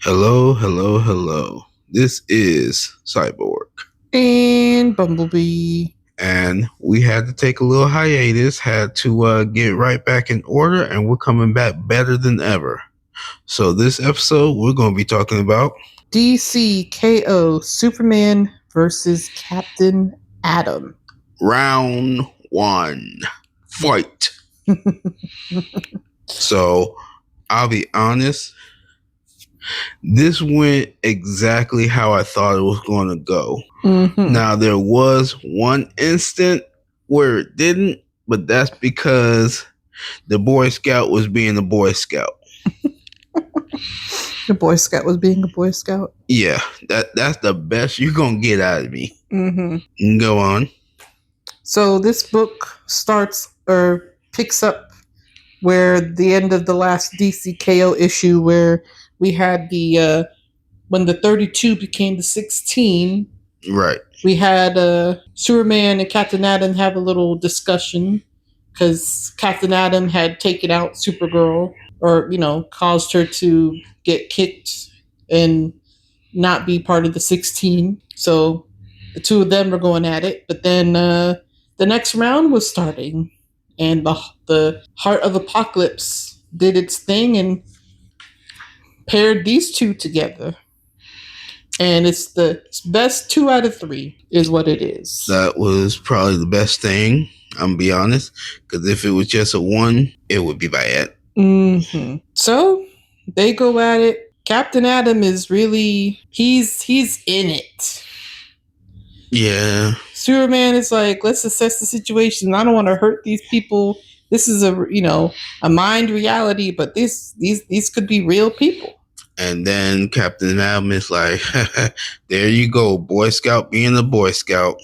Hello, hello, hello. This is Cyborg. And Bumblebee. And we had to take a little hiatus, had to get right back in order, and we're coming back better than ever. So, this episode, we're going to be talking about DC KO Superman versus Captain Atom. round one fight. So, I'll be honest, this went exactly how I thought it was going to go. Mm-hmm. Now, there was one instant where it didn't, but that's because the Boy Scout was being a Boy Scout. The Boy Scout was being a Boy Scout. Yeah, that's the best you're going to get out of me. Mm-hmm. You can go on. So this book starts or picks up where the end of the last DC KO issue, where we had the when the 32 became the 16. Right. We had Superman and Captain Atom have a little discussion because Captain Atom had taken out Supergirl, or caused her to get kicked and not be part of the 16. So the two of them were going at it. But then the next round was starting, and the Heart of Apocalypse did its thing and paired these two together. And it's the best 2 out of 3 is what it is. That was probably the best thing, I'm going to be honest, because if it was just a 1, it would be bad. Mm-hmm. So they go at it. Captain Atom is really, he's in it. Yeah. Superman is like, let's assess the situation. I don't want to hurt these people. This is a mind reality, but these could be real people. And then Captain Atom is like, there you go, Boy Scout being a Boy Scout.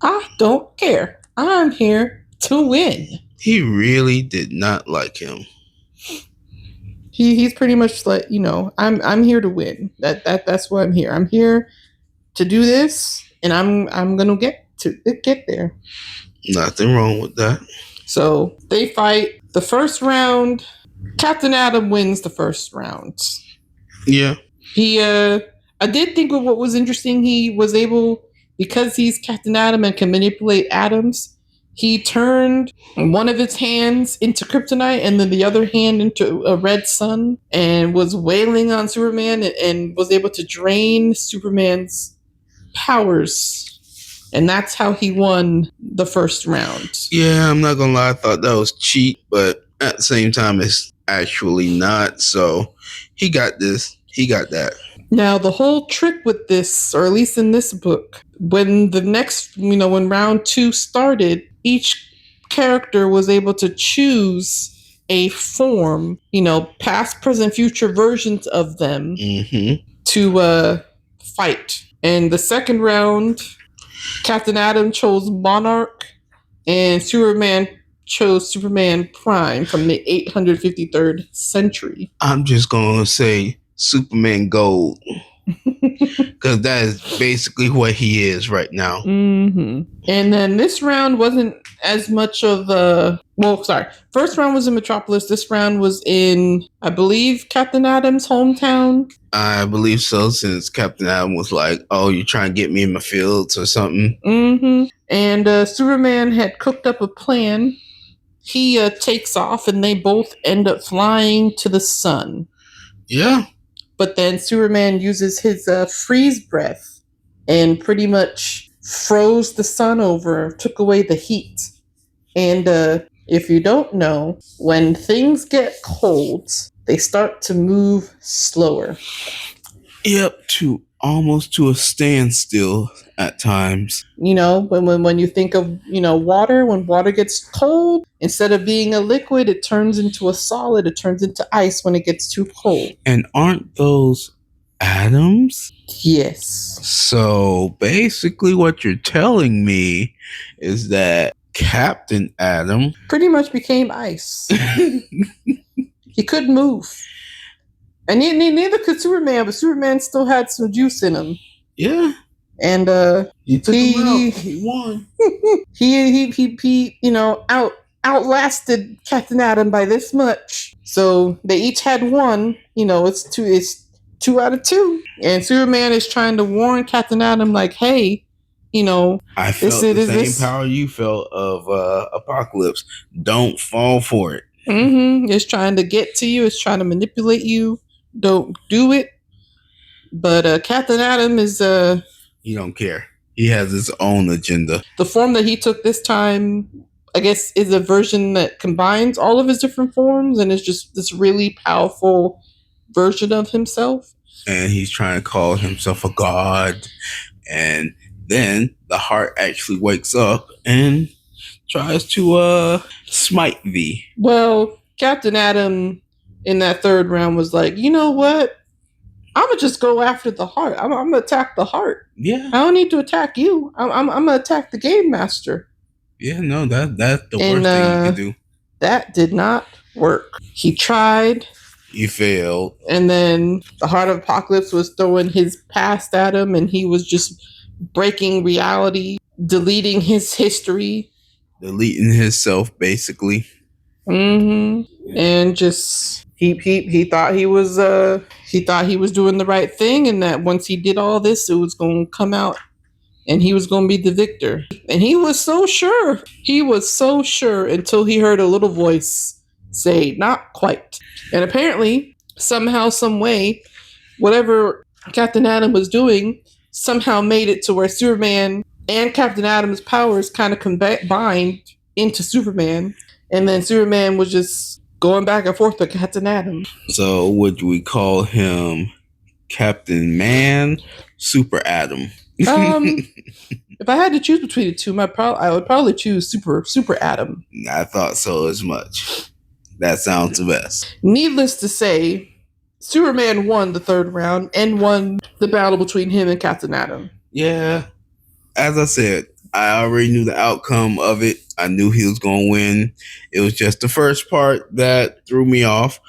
I don't care. I'm here to win. He really did not like him. He's pretty much like, I'm here to win. That's why I'm here. I'm here to do this, and I'm gonna get there. Nothing wrong with that. So they fight. The first round, Captain Atom wins the first round. Yeah. I did think of what was interesting. He was able, because he's Captain Atom and can manipulate atoms, he turned one of his hands into kryptonite and then the other hand into a red sun, and was wailing on Superman and was able to drain Superman's powers. And that's how he won the first round. Yeah, I'm not gonna lie, I thought that was cheap, but at the same time, it's actually not. So he got this, he got that. Now, the whole trick with this, or at least in this book, when the next, when round 2 started, each character was able to choose a form, past, present, future versions of them to fight. And the second round, Captain Atom chose Monarch, and Superman chose Superman Prime from the 853rd century. I'm just going to say Superman Gold, because that is basically what he is right now. Mm-hmm. And then this round wasn't as much of a... First round was in Metropolis. This round was in, I believe, Captain Atom's hometown. I believe so, since Captain Atom was like, oh, you're trying to get me in my fields or something. Mm-hmm. And Superman had cooked up a plan. He takes off, and they both end up flying to the sun. Yeah. But then Superman uses his freeze breath and pretty much froze the sun over, took away the heat. And if you don't know, when things get cold, they start to move slower. Yep, almost to a standstill at times. When you think of, water, when water gets cold, instead of being a liquid, it turns into a solid. It turns into ice when it gets too cold. And aren't those atoms? Yes. So basically what you're telling me is that Captain Atom pretty much became ice. He couldn't move. And neither could Superman, but Superman still had some juice in him. Yeah. And he took him out. He won. he out outlasted Captain Atom by this much. So they each had one. It's two out of two. And Superman is trying to warn Captain Atom, like, hey, I felt the same power you felt of Apocalypse. Don't fall for it. It's trying to get to you. It's trying to manipulate you. Don't do it. But Captain Atom is he don't care. He has his own agenda. The form that he took this time, I guess, is a version that combines all of his different forms and is just this really powerful version of himself. And he's trying to call himself a god. And then the Heart actually wakes up and tries to smite thee. Well, Captain Atom in that third round was like, you know what? I'm gonna just go after the Heart. I'm gonna attack the Heart. Yeah. I don't need to attack you. I'm gonna attack the Game Master. Yeah, no, that's the worst thing you can do. That did not work. He tried. He failed. And then the Heart of Apocalypse was throwing his past at him, and he was just breaking reality, deleting his history. Deleting himself, basically. And just he thought he was doing the right thing, and that once he did all this, it was going to come out and he was going to be the victor. And he was so sure. He was so sure until he heard a little voice say, "Not quite." And apparently, somehow, some way, whatever Captain Atom was doing somehow made it to where Superman and Captain Atom's powers kind of combined into Superman. And then Superman was just going back and forth with Captain Atom. So would we call him Captain Man, Super Atom? If I had to choose between the two, I would probably choose Super Atom. I thought so as much. That sounds the best. Needless to say, Superman won the third round and won the battle between him and Captain Atom. Yeah. As I said, I already knew the outcome of it. I knew he was going to win. It was just the first part that threw me off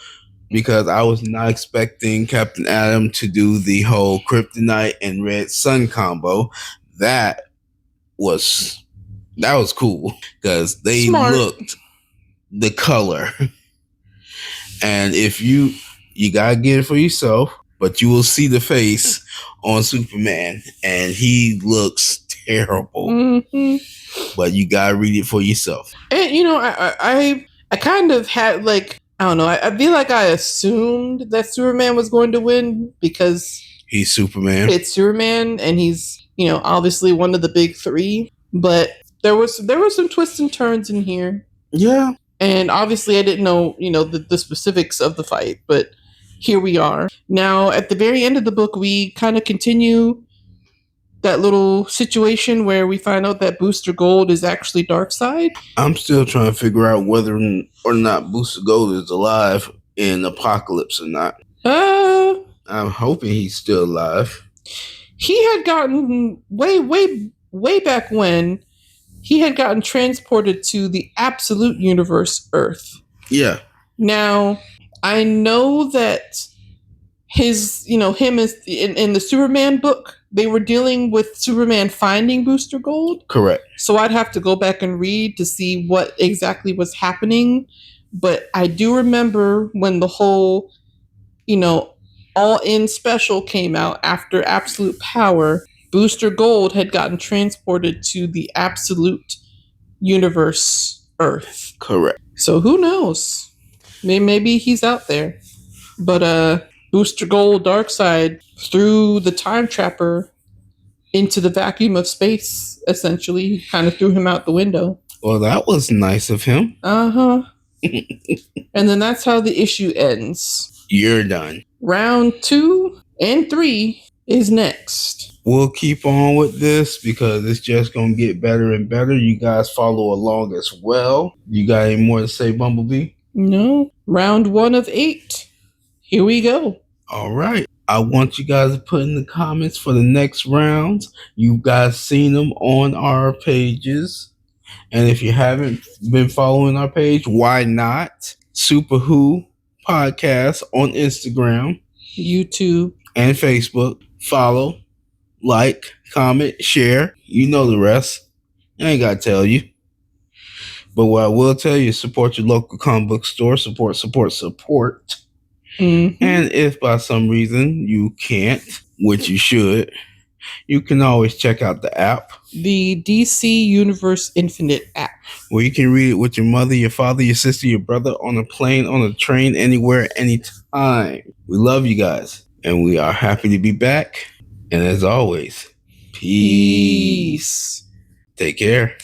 because I was not expecting Captain Atom to do the whole Kryptonite and Red Sun combo. That was cool because they looked the color. And if you gotta get it for yourself, but you will see the face on Superman, and he looks terrible. But you gotta read it for yourself. And I kind of had like, I don't know. I feel like I assumed that Superman was going to win because he's Superman. It's Superman, and he's obviously one of the big three. But there were some twists and turns in here. Yeah. And obviously, I didn't know the specifics of the fight, but here we are. Now, at the very end of the book, we kind of continue that little situation where we find out that Booster Gold is actually Darkseid. I'm still trying to figure out whether or not Booster Gold is alive in Apocalypse or not. I'm hoping he's still alive. He had gotten way back when he had gotten transported to the Absolute Universe Earth. Yeah. Now, I know that him is in the Superman book, they were dealing with Superman finding Booster Gold. Correct. So I'd have to go back and read to see what exactly was happening. But I do remember when the whole, All-In special came out after Absolute Power, Booster Gold had gotten transported to the Absolute Universe Earth. Correct. So who knows? Maybe he's out there. But Booster Gold Darkseid threw the Time Trapper into the vacuum of space, essentially. He kind of threw him out the window. Well, that was nice of him. Uh-huh. And then that's how the issue ends. You're done. Round 2 and 3 is next. We'll keep on with this because it's just going to get better and better. You guys follow along as well. You got any more to say, Bumblebee? No. Round 1 of 8. Here we go. All right. I want you guys to put in the comments for the next rounds. You guys seen them on our pages. And if you haven't been following our page, why not? Super Who Podcast on Instagram, YouTube, and Facebook. Follow, like, comment, share. You know the rest. I ain't got to tell you. But what I will tell you, support your local comic book store. Support. Mhm. And if by some reason you can't, which you should, you can always check out the app. The DC Universe Infinite app. Where you can read it with your mother, your father, your sister, your brother, on a plane, on a train, anywhere, anytime. We love you guys. And we are happy to be back. And as always, peace. Take care.